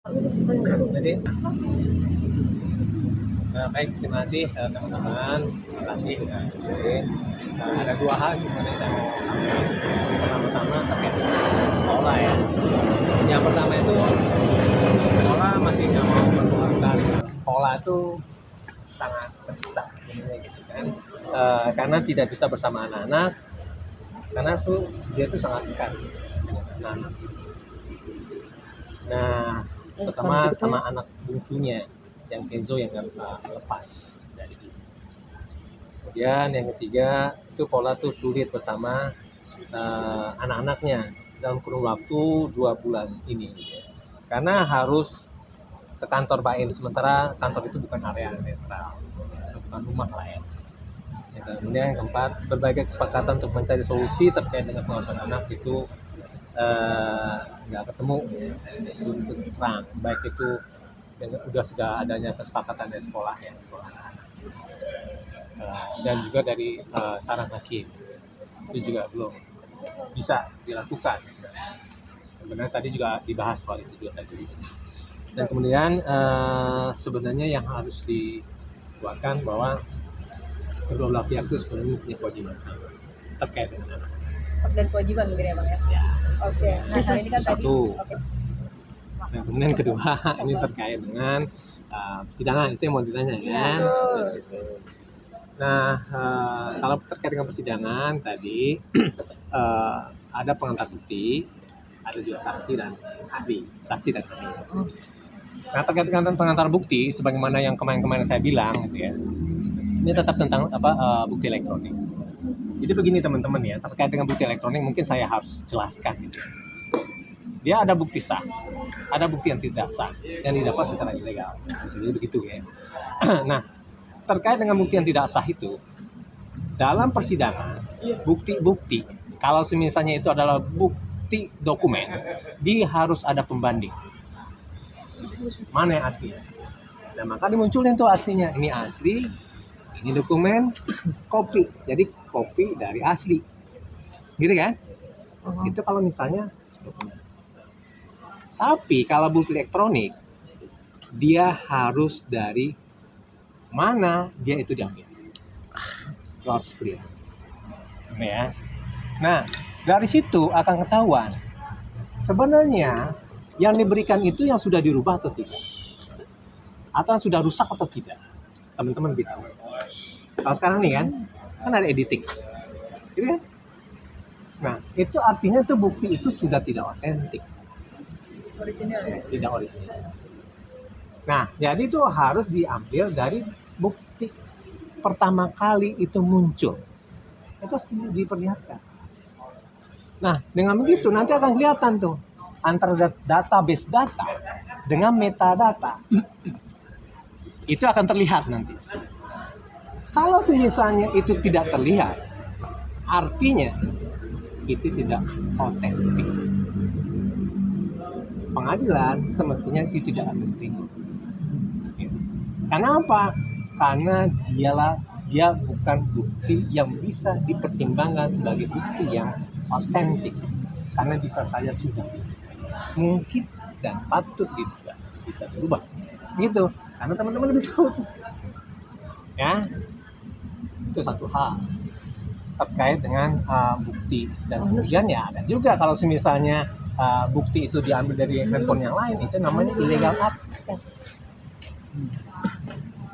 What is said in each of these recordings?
Jadi baik, terima kasih teman-teman. Terima kasih. Ada dua hal sih sebenarnya saya mau sampaikan. Pertama terkait dengan pola ya. Yang pertama itu pola masih nggak mau berkeluar. Pola itu sangat tersisa sebenarnya gitu kan. Karena tidak bisa bersama anak-anak, karena dia tuh sangat dekat dengan anak-anak. Nah, pertama sama anak bungsunya yang Kenzo yang nggak bisa lepas dari dia. Kemudian yang ketiga itu pola tuh sulit bersama anak-anaknya dalam kurun waktu 2 bulan ini, karena harus ke kantor Baim, sementara kantor itu bukan area netral, bukan rumah lah ya. Kemudian yang keempat, berbagai kesepakatan untuk mencari solusi terkait dengan pengawasan anak itu nggak ketemu untuk terang, baik itu sudah adanya kesepakatan dari sekolah ya, sekolah anak-anak, dan juga dari saran hakim itu juga belum bisa dilakukan. Sebenarnya tadi juga dibahas soal itu juga tadi. Dan kemudian sebenarnya yang harus dibuatkan bahwa kedua belah pihak itu sebenarnya punya kewajiban sama terkait dengan anak. Dan kewajiban mungkin ya Bang ya? Ya. Oke, nah ini kan satu. Tadi, Nah, kemudian kedua, ini terkait dengan persidangan, itu yang mau ditanya kan. Nah, kalau terkait dengan persidangan tadi ada pengantar bukti, ada juga saksi dan ahli. Nah, terkait dengan pengantar bukti, sebagaimana yang kemarin-kemarin saya bilang, gitu ya, ini tetap tentang bukti elektronik. Jadi begini teman-teman ya, terkait dengan bukti elektronik mungkin saya harus jelaskan gitu. Dia ada bukti sah, ada bukti yang tidak sah, yang didapat secara ilegal. Jadi begitu ya. Nah, terkait dengan bukti yang tidak sah itu, dalam persidangan, bukti-bukti, kalau misalnya itu adalah bukti dokumen, dia harus ada pembanding. Mana yang asli? Nah, maka dimunculin tuh aslinya. Ini asli, ini dokumen, kopi. Jadi kopi dari asli. Gitu kan? Itu kalau misalnya dokumen. Tapi kalau bukti elektronik, dia harus dari mana dia itu diambil. Itu harus clear. Ya. Nah, dari situ akan ketahuan sebenarnya yang diberikan itu yang sudah dirubah atau tidak, atau yang sudah rusak atau tidak. Teman-teman lebih tahu. Kalau sekarang nih kan ada editing, gitu kan? Nah, itu artinya tuh bukti itu sudah tidak otentik. orisinil ya? Tidak orisinil. Nah, jadi itu harus diambil dari bukti pertama kali itu muncul. Itu harus diperlihatkan. Nah, dengan begitu nanti akan kelihatan tuh antara database data dengan metadata. Itu akan terlihat nanti. Kalau misalnya itu tidak terlihat, artinya itu tidak otentik. Pengadilan semestinya itu tidak otentik. Karena apa? Karena dia bukan bukti yang bisa dipertimbangkan sebagai bukti yang otentik. Karena bisa saja sudah mungkin dan patut diduga bisa berubah. Gitu. Karena teman-teman lebih tahu. Ya. Itu satu hal terkait dengan bukti. Dan kemudian ya ada juga kalau misalnya bukti itu diambil dari handphone yang lain, itu namanya illegal access,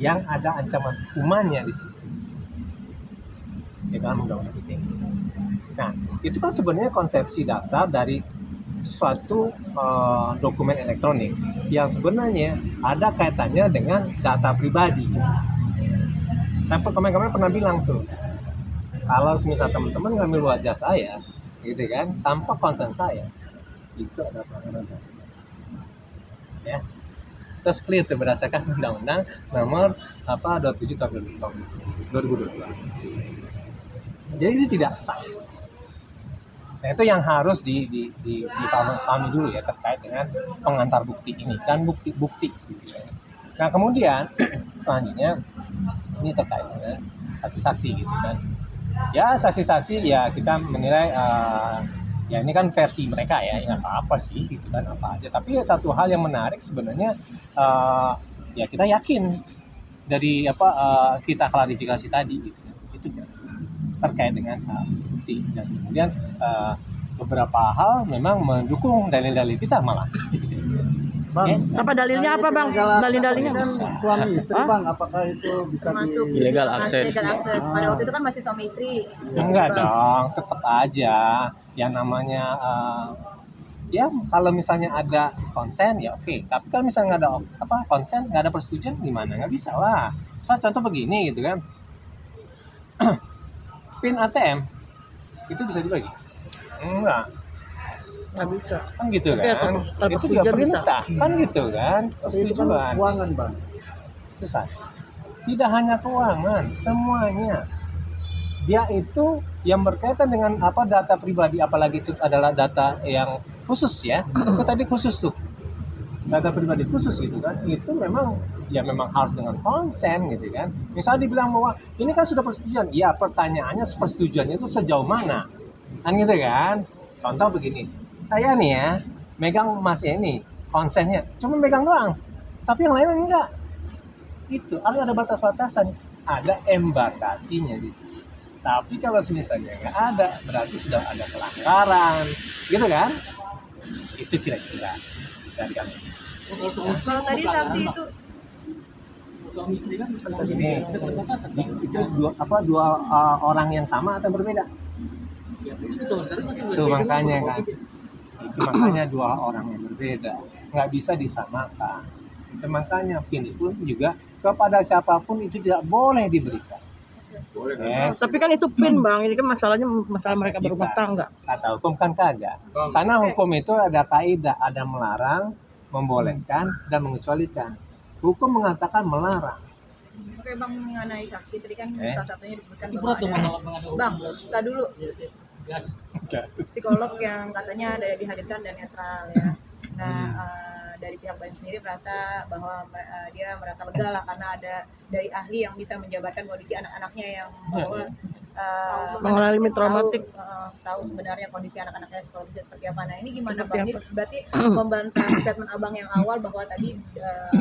yang ada ancaman hukumannya di situ di dalam undang-undang ITE. Nah, itu kan sebenarnya konsepsi dasar dari suatu dokumen elektronik yang sebenarnya ada kaitannya dengan data pribadi. Saya kemarin pernah bilang tuh, kalau misal teman-teman ngambil wajah saya, gitu kan, tanpa konsen saya, itu ada pelanggaran. Ya, terus clear tuh berdasarkan undang-undang nomor 27 tahun 2022. Jadi itu tidak sah. Nah, itu yang harus dipahami dulu ya terkait dengan pengantar bukti ini dan bukti-bukti. Nah, kemudian selanjutnya ini terkait dengan saksi-saksi gitu kan. Ya, saksi-saksi ya kita menilai Ya ini kan versi mereka ya, nggak apa-apa sih gitu kan, apa aja. Tapi ya satu hal yang menarik sebenarnya, ya kita yakin dari kita klarifikasi tadi gitu kan, itu kan terkait dengan bukti, dan kemudian beberapa hal memang mendukung dalil-dalil kita malah gitu kan. Bang, Oke? apa dalilnya apa bang? Dalil-dalilnya Kan suami istri Hah? bang, apakah itu bisa termasuk Ilegal akses. Illegal akses. Pada waktu itu kan masih suami istri. Enggak dong, tetap aja yang namanya ya kalau misalnya ada konsen ya oke, tapi kalau misalnya nggak ada konsen, nggak ada persetujuan gimana, nggak bisa lah. So contoh begini gitu kan, pin ATM itu bisa dibagi? Enggak, nggak bisa. kan gitu Tapi kan, kalau itu juga persetujuan bisa. perintah kan gitu kan, Tapi itu kan persetujuan keuangan bang. itu sah. Tidak hanya keuangan, semuanya dia itu yang berkaitan dengan data pribadi, apalagi itu adalah data yang khusus ya, itu tadi khusus tuh, data pribadi khusus gitu kan, itu memang harus dengan konsen gitu kan. Misalnya dibilang bahwa ini kan sudah persetujuan, ya pertanyaannya persetujuannya itu sejauh mana kan gitu kan. Contoh begini, saya nih ya megang emasnya ini, konsennya cuma megang doang, tapi yang lain enggak, itu harus ada batas-batasan, ada embarkasinya di situ. Tapi kalau misalnya nggak ada, berarti sudah ada pelanggaran, gitu kan? Itu kira-kira dari kami. Kalau tadi saksi itu Ini itu dua orang yang sama atau berbeda? Itu makanya kan. Itu makanya dua orang yang berbeda, nggak bisa disamakan. Itu makanya PIN pun juga kepada siapapun itu tidak boleh diberikan. Tapi kan itu pin bang, ini kan masalahnya masalah mereka berumah tangga. Kata hukum kan kagak. Karena hukum itu ada kaidah, ada melarang, membolehkan, dan mengecualikan. Hukum mengatakan melarang. Oke bang, mengenai saksi tadi kan salah satunya disebutkan bahwa ada, bang, kita dulu psikolog yang katanya ada dihadirkan dan netral ya. Nah dari pihak Baim sendiri merasa bahwa dia merasa lega lah karena ada dari ahli yang bisa menjabarkan kondisi anak-anaknya yang bahwa Mengalami traumatik. tahu sebenarnya kondisi anak-anaknya psikologis seperti apa. Nah ini gimana bang? Ini berarti membantah statement abang yang awal bahwa tadi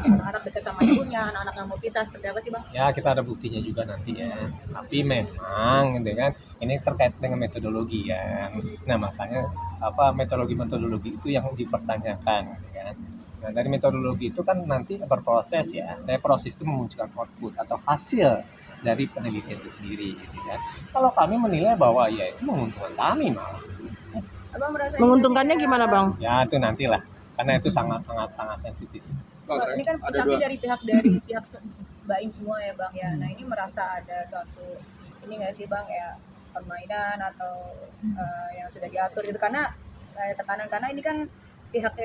anak-anak dekat sama ibunya, anak-anak nggak mau pisah, seperti apa sih bang? Ya kita ada buktinya juga nanti ya. Tapi memang gitu kan, ini terkait dengan metodologi ya. Nah makanya metodologi itu yang dipertanyakan gitu kan. Nah dari metodologi itu kan nanti berproses ya. Dari proses itu memunculkan output atau hasil dari penelitian itu sendiri gitu kan. Kalau kami menilai bahwa ya itu menguntungkan kami malah. Abang merasa Menguntungkannya gimana bang? Ya itu nantilah, karena itu sangat sensitif. ini kan saksi dari pihak Baim semua ya bang ya. Nah ini merasa ada suatu ini nggak sih bang ya, permainan atau yang sudah diatur gitu, karena tekanan, karena ini kan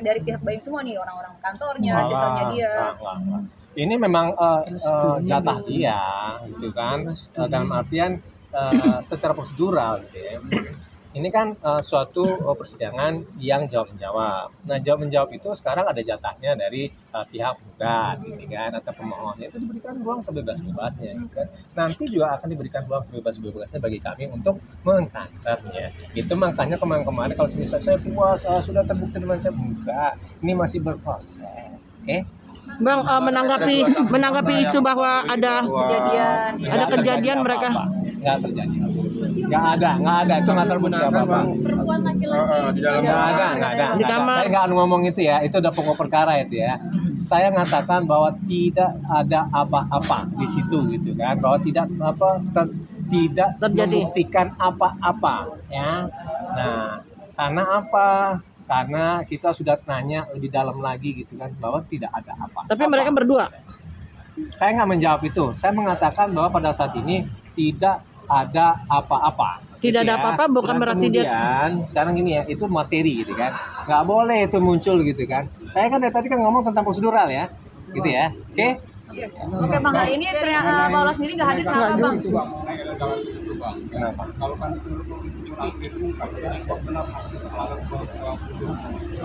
dari pihak Baim semua nih, orang-orang kantornya, circle-nya dia. Ini memang jatah dia gitu kan, dalam artian secara prosedural gitu ya. Ini kan suatu persidangan yang jawab-menjawab. Nah jawab-menjawab itu sekarang ada jatahnya dari pihak gugat gitu kan, atau pemohon, itu diberikan ruang sebebas-bebasnya gitu kan. Nanti juga akan diberikan ruang sebebas-bebasnya bagi kami untuk mengkantornya. Itu makanya kemarin kalau misalnya saya puas sudah terbukti macam enggak, ini masih berproses. Oke? Bang, menanggapi isu bahwa ada kejadian mereka. Nggak terjadi. Nggak ada. Itu nggak terbukti apa-apa. Perempuan laki-laki Nggak ada. Di kamar. Saya nggak ngomong itu ya. Itu udah pokok perkara itu ya. Saya mengatakan bahwa tidak ada apa-apa di situ gitu kan. Bahwa tidak terjadi. membuktikan apa-apa ya. Nah, karena apa? Karena kita sudah nanya lebih dalam lagi gitu kan, bahwa tidak ada apa. Tapi mereka berdua. Saya nggak menjawab itu. Saya mengatakan bahwa pada saat ini tidak ada apa-apa. Tidak gitu ada ya. apa-apa bukan Dan berarti dia. kemudian, sekarang gini ya, itu materi gitu kan. Nggak boleh itu muncul gitu kan. Saya kan dari tadi kan ngomong tentang prosedural ya. Gitu ya. Oke? Oke bang, hari ini ternyata Paula sendiri nggak hadir, kenapa bang? Kenapa?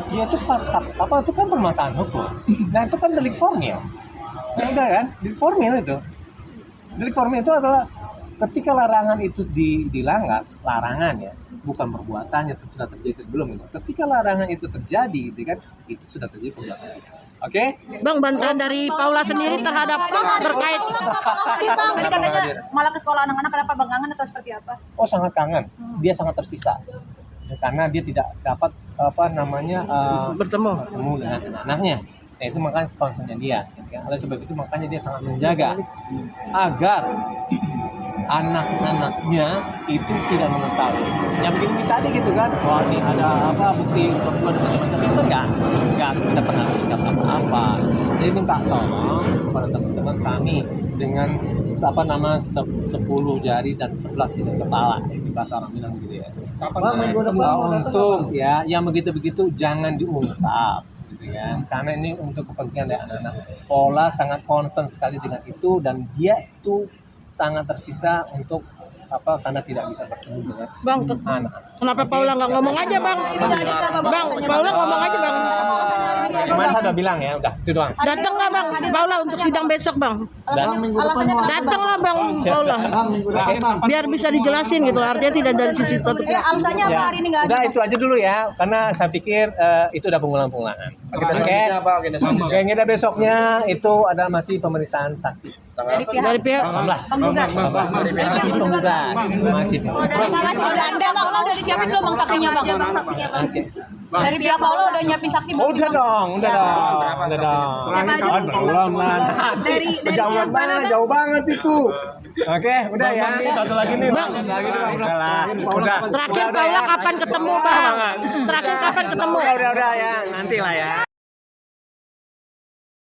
Iya itu fakta. Itu kan permasalahan hukum. Nah itu kan delik formil. Ya udah kan, delik formil itu. Delik formil itu adalah Ketika larangan itu dilanggar, larangan ya, bukan perbuatannya sudah terjadi belum itu. Ketika larangan itu terjadi, gitu kan, itu sudah terjadi perbuatan. Oke? Bang, bantahan dari Paula sendiri terhadap terkait Tadi katanya malah ke sekolah anak-anak, kenapa Bang kangen atau seperti apa? Oh sangat kangen, dia sangat tersisa karena dia tidak dapat bertemu. bertemu dengan anak-anaknya. Nah, itu makanya concernnya dia. Oleh sebab itu makanya dia sangat menjaga agar anak-anaknya itu tidak mengetahui. Yang begini tadi gitu kan, wah ini ada bukti berdua dan macam-macam itu kan nggak kita pernah sikap apa-apa. Jadi minta tolong kepada teman-teman kami dengan 10 jari dan 11 di kepala, di bahasa orang bilang gitu ya. Untuk ya yang begitu-begitu jangan diungkap. Ya, karena ini untuk kepentingan dari anak-anak. Paula sangat concern sekali dengan itu dan dia itu sangat tersisa untuk karena tidak bisa bertemu dengan Bang, anak. kenapa Paula nggak ngomong aja bang? Bang, Paula ngomong aja bang. Kemarin saya udah bilang ya, udah itu doang. Datang nggak bang Paula untuk sidang besok bang? Datang lah bang Paula. Biar bisa dijelasin gitu, artinya tidak dari sisi satu. Alasannya apa hari ini nggak ada? Udah itu aja dulu ya, karena saya pikir itu udah pengulangan. Oke, kita besoknya itu ada masih pemeriksaan saksi. Dari pihak 18. Penggugat. Masih penggugat. Masih. Udah ada Bang, udah disiapin belum Bang saksinya Bang? Oke. Dari pihak Paula udah nyiapin saksi belum? Udah dong. Belum lah. Jauh banget itu. Oke, udah ya. Satu lagi nih, Bang. Udah. Terakhir Paula kapan ketemu bang? Terakhir kapan ketemu? Udah ya. Nanti lah ya.